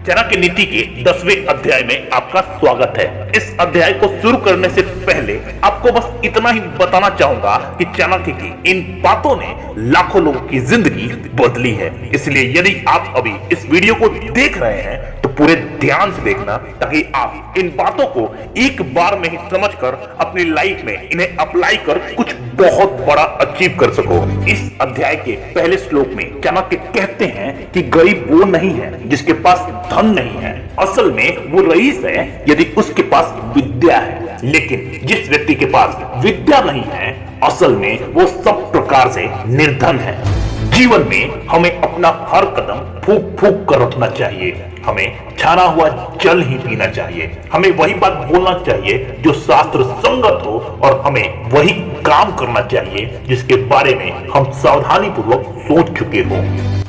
चाणक्य नीति के 10वें अध्याय में आपका स्वागत है। इस अध्याय को शुरू करने से पहले आपको बस इतना ही बताना चाहूंगा कि चाणक्य की इन बातों ने लाखों लोगों की जिंदगी बदली है। इसलिए यदि आप अभी इस वीडियो को देख रहे हैं तो पूरे ध्यान से देखना, ताकि आप इन बातों को एक बार में ही समझकर अपनी लाइफ में इन्हें अप्लाई कर कुछ बहुत बड़ा अचीव कर सको। इस अध्याय के पहले श्लोक में चाणक्य कहते हैं कि गरीब वो नहीं है जिसके पास धन नहीं है, असल में वो रईस है यदि उसके पास विद्या है। लेकिन जिस व्यक्ति के पास विद्या नहीं है, असल में वो सब प्रकार से निर्धन है। जीवन में हमें अपना हर कदम फूक फूक कर रखना चाहिए। हमें छाना हुआ जल ही पीना चाहिए। हमें वही बात बोलना चाहिए जो शास्त्र संगत हो, और हमें वही काम करना चाहिए जिसके बारे में हम सावधानी पूर्वक सोच चुके हों।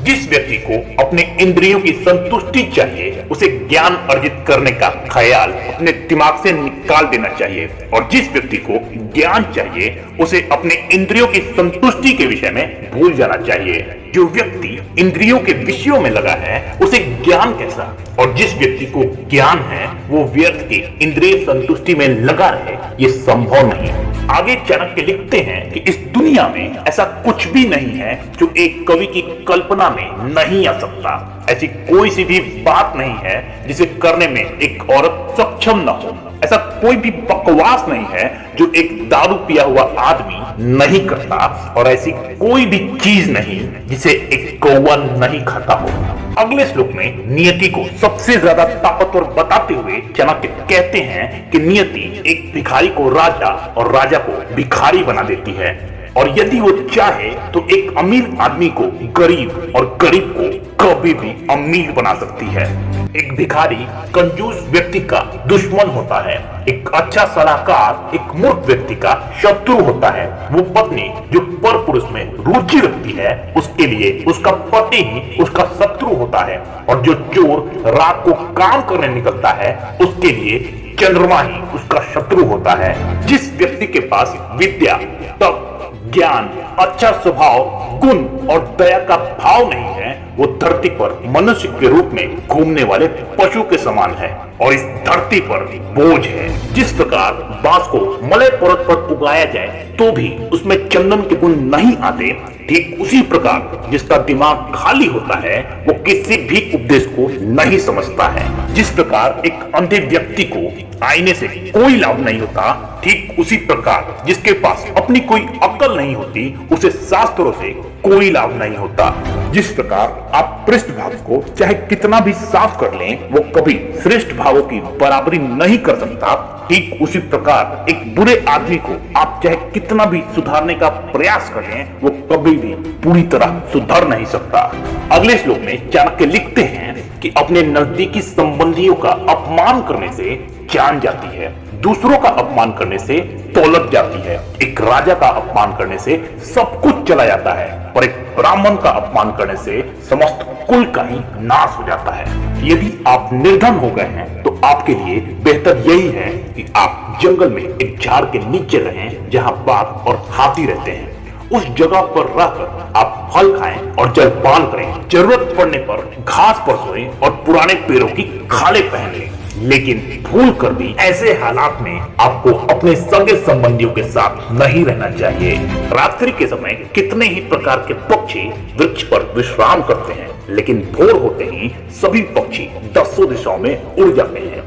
जिस व्यक्ति को अपने इंद्रियों की संतुष्टि चाहिए, उसे ज्ञान अर्जित करने का ख्याल अपने दिमाग से निकाल देना चाहिए। और जिस व्यक्ति को ज्ञान चाहिए, उसे अपने इंद्रियों की संतुष्टि के विषय में भूल जाना चाहिए। जो व्यक्ति इंद्रियों के विषयों में लगा है, उसे ज्ञान कैसा? और जिस व्यक्ति को ज्ञान है, वो व्यर्थ के इंद्रिय संतुष्टि में लगा रहे, ये संभव नहीं। आगे चाणक्य लिखते हैं कि इस दुनिया में ऐसा कुछ भी नहीं है जो एक कवि की कल्पना में नहीं आ सकता। ऐसी कोई सी भी बात नहीं है जिसे करने में एक औरत सक्षम न हो। ऐसा कोई भी बकवास नहीं है जो एक दारू पिया हुआ आदमी नहीं करता, और ऐसी कोई भी चीज नहीं जिसे एक कौवा नहीं खाता हो। अगले श्लोक में नियति को सबसे ज्यादा ताकतवर बताते हुए चाणक्य कहते हैं कि नियति एक भिखारी को राजा और राजा को भिखारी बना देती है, और यदि वो चाहे तो एक अमीर आदमी को गरीब और गरीब को कभी भी अमीर बना सकती है। एक भिखारी कंजूस व्यक्ति का दुश्मन होता है। एक अच्छा सलाहकार एक मूर्ख व्यक्ति का शत्रु होता है। वो पत्नी जो परपुरुष में रुचि रखती है, उसके लिए उसका पति ही उसका शत्रु होता है। और जो चोर रात को काम करने निकलता है, उसके लिए चंद्रमा ही उसका शत्रु होता है। जिस व्यक्ति के पास विद्या, तप, ज्ञान, अच्छा स्वभाव, गुण और दया का भाव नहीं है, वो धरती पर मनुष्य के रूप में घूमने वाले पशु के समान है, और इस धरती पर बोझ है। जिस प्रकार बांस को मलय पर्वत पर उगाया जाए तो भी उसमें चंदन के गुण नहीं आते, ठीक उसी प्रकार जिसका दिमाग खाली होता है, वो किसी भी उपदेश को नहीं समझता है। जिस प्रकार एक अंधे व्यक्ति को आईने से कोई लाभ नहीं होता, ठीक उसी प्रकार जिसके पास अपनी कोई अक्ल नहीं होती, उसे शास्त्रों से कोई लाभ नहीं होता। जिस प्रकार आप पृष्ठ भाग को चाहे कितना भी साफ कर लें, वो कभी श्रेष्ठ भावों की बराबरी नहीं कर सकता, ठीक उसी प्रकार एक बुरे आदमी को आप चाहे कितना भी सुधारने का प्रयास कर लें, वो कभी भी पूरी तरह सुधर नहीं सकता। अगले श्लोक में चाणक्य लिखते हैं कि अपने नजदीकी संबंधियों का अपमान करने से जान जाती है, दूसरों का अपमान करने से दौलत जाती है। एक राजा का अपमान करने से सब कुछ चला जाता है, पर एक ब्राह्मण का अपमान करने से समस्त कुल का ही नाश हो जाता है। यदि आप निर्धन हो गए हैं तो आपके लिए बेहतर यही है कि आप जंगल में एक झाड़ के नीचे रहें जहां बाघ और हाथी रहते हैं। उस जगह पर रहकर आप फल खाएं और जलपान करें। जरूरत पड़ने पर घास पर सोएं और पुराने पेड़ों की खालें पहन लें। लेकिन भूल कर भी ऐसे हालात में आपको अपने सगे संबंधियों के साथ नहीं रहना चाहिए। रात्रि के समय कितने ही प्रकार के पक्षी वृक्ष पर विश्राम करते हैं, लेकिन भोर होते ही सभी पक्षी दसों दिशाओं में उड़ जाते हैं।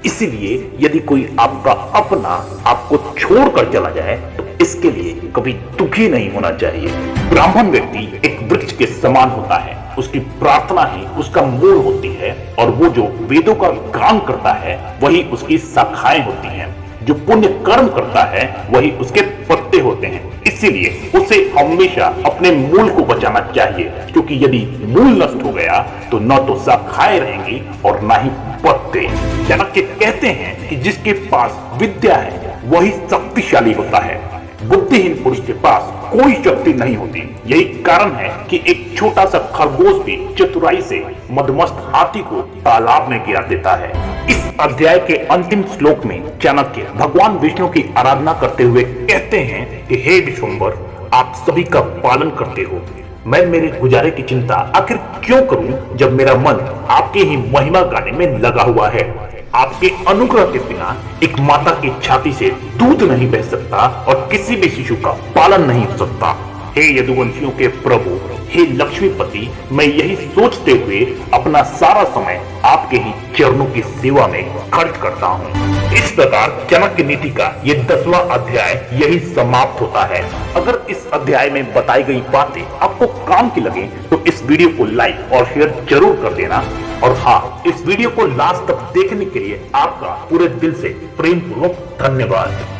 इसीलिए यदि कोई आपका अपना आपको छोड़कर चला जाए तो इसके लिए कभी दुखी नहीं होना चाहिए। ब्राह्मण व्यक्ति एक वृक्ष के समान होता है। उसकी प्रार्थना ही उसका मूल होती है, और वो जो वेदों का गान करता है वही उसकी शाखाएं होती हैं। जो पुण्य कर्म करता है वही उसके पत्ते होते हैं। इसीलिए उसे हमेशा अपने मूल को बचाना चाहिए, क्योंकि यदि मूल नष्ट हो गया तो न तो शाखाएं रहेंगी और न ही पत्ते। चाणक्य कहते हैं कि जिसके पास विद्या है वही शक्तिशाली होता है। बुद्धिहीन पुरुष के पास कोई शक्ति नहीं होती। यही कारण है कि एक छोटा सा खरगोश भी चतुराई से मदमस्त हाथी को तालाब में गिरा देता है। इस अध्याय के अंतिम श्लोक में चाणक्य भगवान विष्णु की आराधना करते हुए कहते हैं कि हे विश्वंभर, आप सभी का पालन करते हो, मैं मेरे गुजारे की चिंता आखिर क्यों करूं जब मेरा मन आपके ही महिमा गाने में लगा हुआ है। आपके अनुग्रह के बिना एक माता की छाती से दूध नहीं बह सकता और किसी भी शिशु का पालन नहीं हो सकता। हे यदुवंशियों के प्रभु, हे लक्ष्मीपति, मैं यही सोचते हुए अपना सारा समय आपके ही चरणों की सेवा में खर्च करता हूँ। इस प्रकार चाणक्य नीति का ये 10वां अध्याय यही समाप्त होता है। अगर इस अध्याय में बताई गई बातें आपको काम की लगे तो इस वीडियो को लाइक और शेयर जरूर कर देना। और हाँ, इस वीडियो को लास्ट तक देखने के लिए आपका पूरे दिल से प्रेम पूर्वक धन्यवाद।